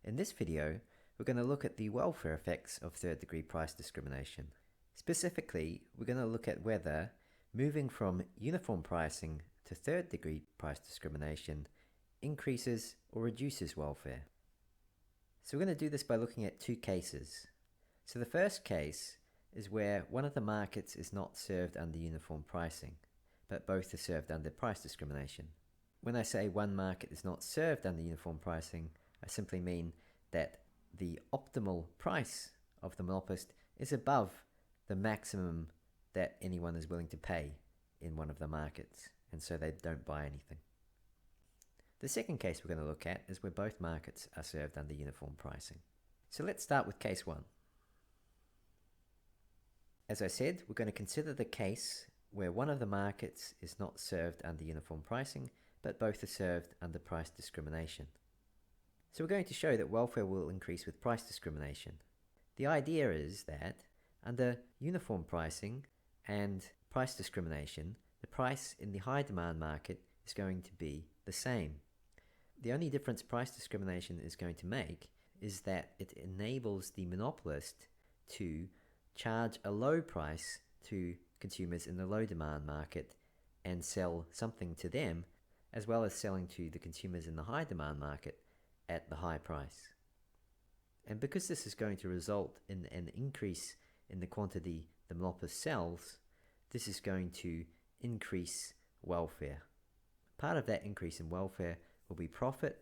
In this video, we're going to look at the welfare effects of third-degree price discrimination. Specifically, we're going to look at whether moving from uniform pricing to third-degree price discrimination increases or reduces welfare. So we're going to do this by looking at two cases. So the first case is where one of the markets is not served under uniform pricing, but both are served under price discrimination. When I say one market is not served under uniform pricing, I simply mean that the optimal price of the monopolist is above the maximum that anyone is willing to pay in one of the markets, and so they don't buy anything. The second case we're going to look at is where both markets are served under uniform pricing. So let's start with case 1. As I said, we're going to consider the case where one of the markets is not served under uniform pricing, but both are served under price discrimination. So we're going to show that welfare will increase with price discrimination. The idea is that under uniform pricing and price discrimination, the price in the high demand market is going to be the same. The only difference price discrimination is going to make is that it enables the monopolist to charge a low price to consumers in the low demand market and sell something to them, as well as selling to the consumers in the high demand market at the high price. And because this is going to result in an increase in the quantity the monopolist sells, this is going to increase welfare. Part of that increase in welfare will be profit,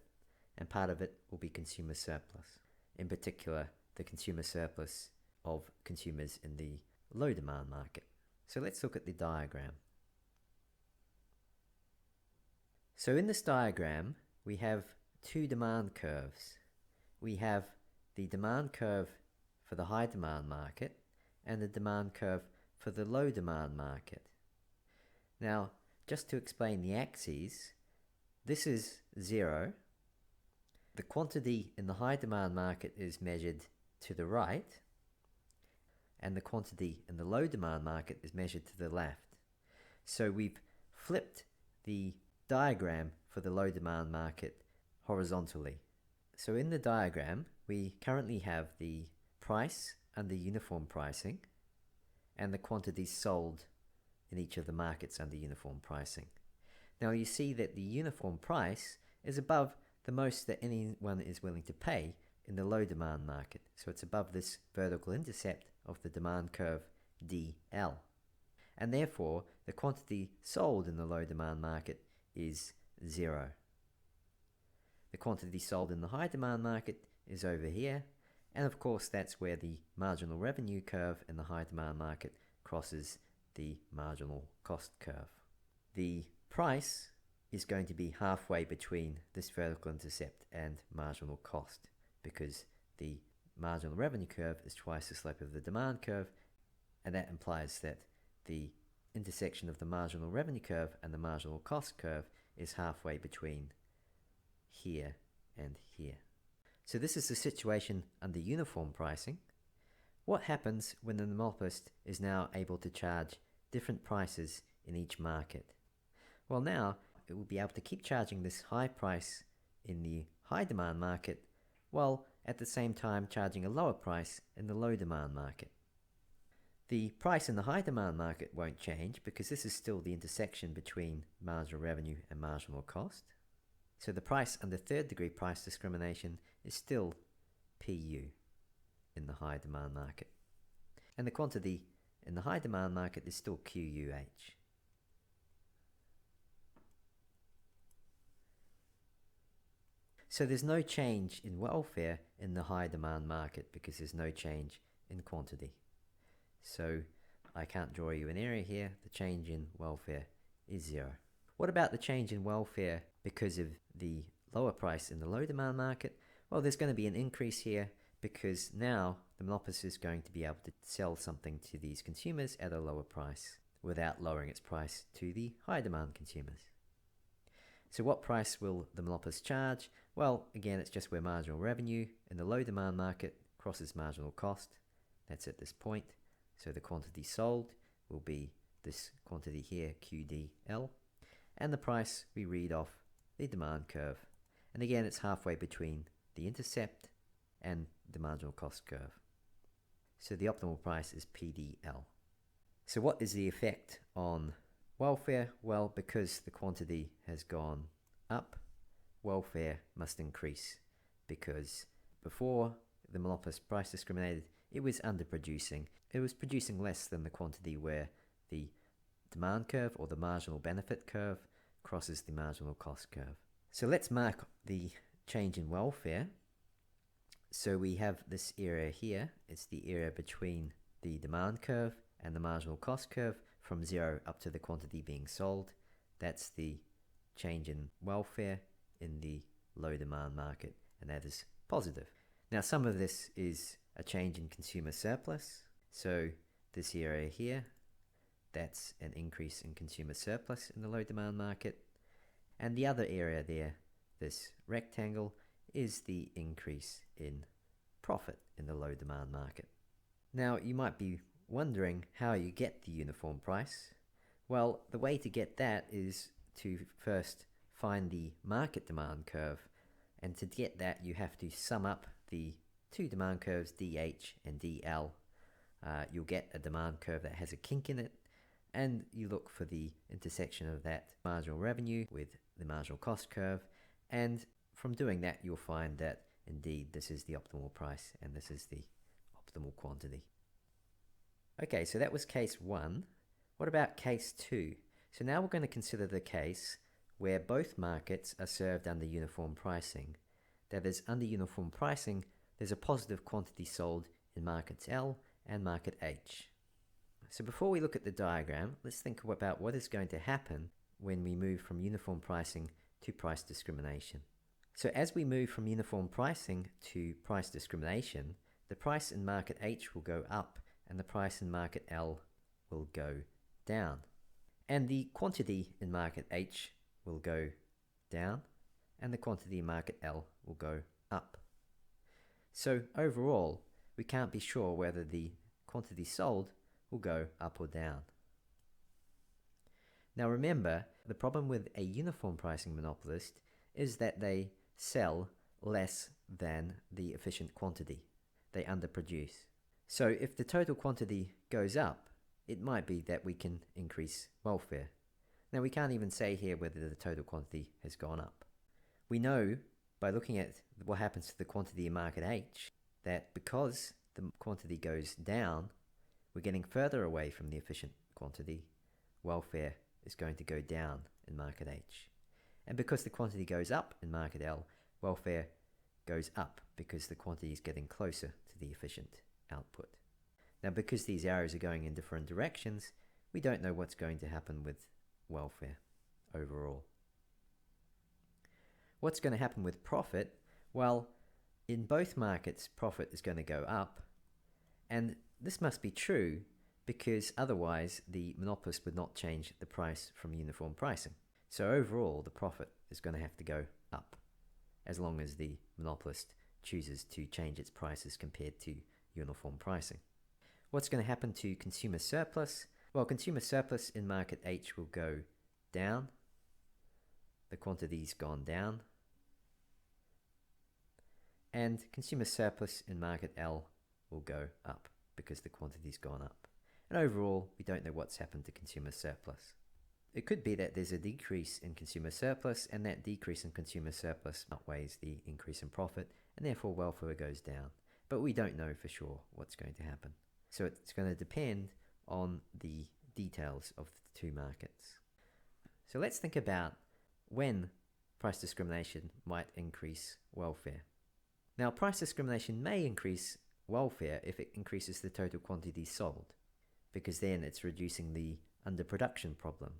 and part of it will be consumer surplus. In particular, the consumer surplus of consumers in the low demand market. So let's look at the diagram. So in this diagram, we have two demand curves. We have the demand curve for the high demand market and the demand curve for the low demand market. Now, just to explain the axes, this is 0. The quantity in the high demand market is measured to the right, and the quantity in the low demand market is measured to the left. So we've flipped the diagram for the low demand market horizontally. So in the diagram, we currently have the price under uniform pricing and the quantities sold in each of the markets under uniform pricing. Now you see that the uniform price is above the most that anyone is willing to pay in the low demand market. So it's above this vertical intercept of the demand curve DL. And therefore, the quantity sold in the low demand market is 0. The quantity sold in the high demand market is over here, and of course that's where the marginal revenue curve in the high demand market crosses the marginal cost curve. The price is going to be halfway between this vertical intercept and marginal cost, because the marginal revenue curve is twice the slope of the demand curve, and that implies that the intersection of the marginal revenue curve and the marginal cost curve is halfway between here and here. So this is the situation under uniform pricing. What happens when the monopolist is now able to charge different prices in each market? Well, now it will be able to keep charging this high price in the high demand market, while at the same time charging a lower price in the low demand market. The price in the high demand market won't change because this is still the intersection between marginal revenue and marginal cost. So the price under third degree price discrimination is still PU in the high demand market. And the quantity in the high demand market is still QUH. So there's no change in welfare in the high demand market because there's no change in quantity. So I can't draw you an area here. The change in welfare is 0. What about the change in welfare because of the lower price in the low demand market? Well, there's going to be an increase here because now the monopolist is going to be able to sell something to these consumers at a lower price without lowering its price to the high demand consumers. So what price will the monopolist charge? Well, again, it's just where marginal revenue in the low demand market crosses marginal cost. That's at this point. So the quantity sold will be this quantity here, QDL. And the price we read off the demand curve. And again, it's halfway between the intercept, and the marginal cost curve. So the optimal price is PDL. So what is the effect on welfare? Well, because the quantity has gone up, welfare must increase, because before the monopolist price discriminated, it was underproducing. It was producing less than the quantity where the demand curve or the marginal benefit curve crosses the marginal cost curve. So let's mark the change in welfare. So we have this area here. It's the area between the demand curve and the marginal cost curve from 0 up to the quantity being sold. That's the change in welfare in the low demand market, and that is positive. Now some of this is a change in consumer surplus. So this area here, that's an increase in consumer surplus in the low demand market. And the other area there, this rectangle, is the increase in profit in the low demand market. Now you might be wondering how you get the uniform price. Well, the way to get that is to first find the market demand curve, and to get that you have to sum up the two demand curves, DH and DL. You'll get a demand curve that has a kink in it, and you look for the intersection of that marginal revenue with the marginal cost curve, and from doing that you'll find that indeed this is the optimal price and this is the optimal quantity. Okay, so that was case 1. What about case 2? So now we're going to consider the case where both markets are served under uniform pricing. That is, under uniform pricing, there's a positive quantity sold in markets L and market H. So before we look at the diagram, let's think about what is going to happen when we move from uniform pricing to price discrimination. So as we move from uniform pricing to price discrimination, the price in market H will go up and the price in market L will go down. And the quantity in market H will go down and the quantity in market L will go up. So overall, we can't be sure whether the quantity sold will go up or down. Now remember, the problem with a uniform pricing monopolist is that they sell less than the efficient quantity. They underproduce. So if the total quantity goes up, it might be that we can increase welfare. Now we can't even say here whether the total quantity has gone up. We know by looking at what happens to the quantity in market H that because the quantity goes down, we're getting further away from the efficient quantity. Welfare is going to go down in market H. And because the quantity goes up in market L, welfare goes up because the quantity is getting closer to the efficient output. Now because these arrows are going in different directions, we don't know what's going to happen with welfare overall. What's going to happen with profit? Well, in both markets, profit is going to go up, and this must be true because otherwise the monopolist would not change the price from uniform pricing. So overall, the profit is going to have to go up as long as the monopolist chooses to change its prices compared to uniform pricing. What's going to happen to consumer surplus? Well, consumer surplus in market H will go down. The quantity's gone down. And consumer surplus in market L will go up because the quantity's gone up. And overall, we don't know what's happened to consumer surplus. It could be that there's a decrease in consumer surplus, and that decrease in consumer surplus outweighs the increase in profit, and therefore welfare goes down. But we don't know for sure what's going to happen. So it's going to depend on the details of the two markets. So let's think about when price discrimination might increase welfare. Now, price discrimination may increase welfare if it increases the total quantity sold, because then it's reducing the underproduction problem.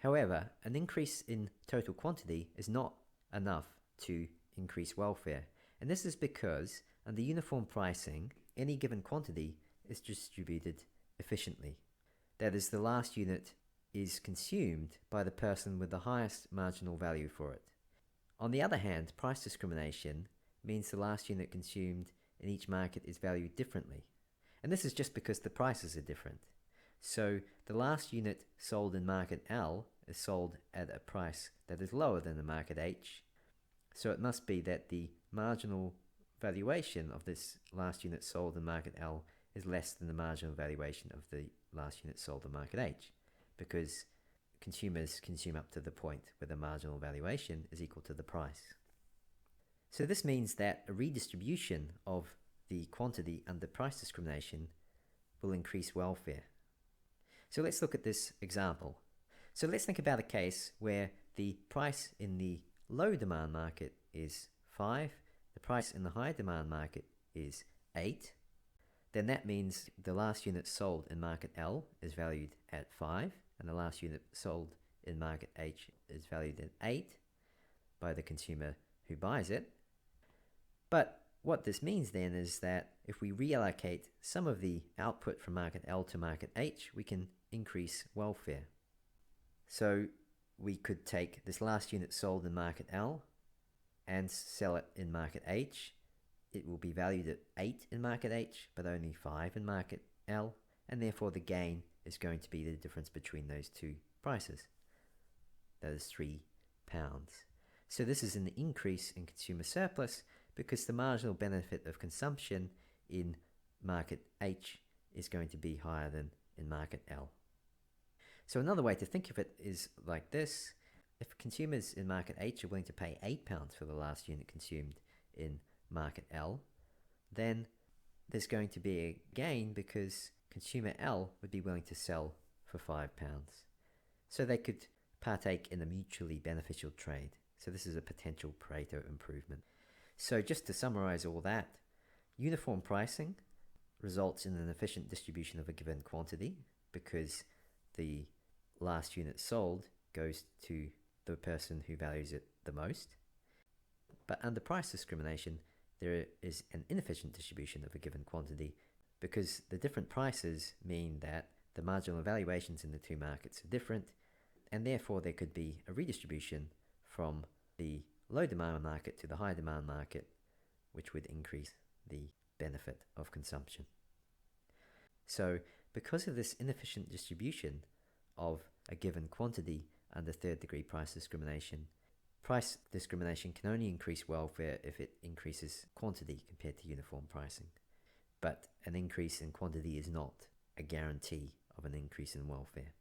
However, an increase in total quantity is not enough to increase welfare, and this is because under uniform pricing, any given quantity is distributed efficiently. That is, the last unit is consumed by the person with the highest marginal value for it. On the other hand, price discrimination means the last unit consumed in each market is valued differently. And this is just because the prices are different. So the last unit sold in market L is sold at a price that is lower than the market H. So it must be that the marginal valuation of this last unit sold in market L is less than the marginal valuation of the last unit sold in market H, because consumers consume up to the point where the marginal valuation is equal to the price. So this means that a redistribution of the quantity under price discrimination will increase welfare. So let's look at this example. So let's think about a case where the price in the low demand market is 5, the price in the high demand market is 8. Then that means the last unit sold in market L is valued at 5, and the last unit sold in market H is valued at 8 by the consumer who buys it. But what this means then is that if we reallocate some of the output from market L to market H, we can increase welfare. So we could take this last unit sold in market L and sell it in market H. It will be valued at 8 in market H, but only 5 in market L, and therefore the gain is going to be the difference between those two prices. That is £3. So this is an increase in consumer surplus because the marginal benefit of consumption in market H is going to be higher than in market L. So another way to think of it is like this. If consumers in market H are willing to pay £8 for the last unit consumed in market L, then there's going to be a gain because consumer L would be willing to sell for £5. So they could partake in a mutually beneficial trade. So this is a potential Pareto improvement. So just to summarize all that, uniform pricing results in an efficient distribution of a given quantity because the last unit sold goes to the person who values it the most. But under price discrimination, there is an inefficient distribution of a given quantity because the different prices mean that the marginal valuations in the two markets are different, and therefore there could be a redistribution from the low demand market to the high demand market, which would increase the benefit of consumption. So because of this inefficient distribution of a given quantity under third degree price discrimination can only increase welfare if it increases quantity compared to uniform pricing. But an increase in quantity is not a guarantee of an increase in welfare.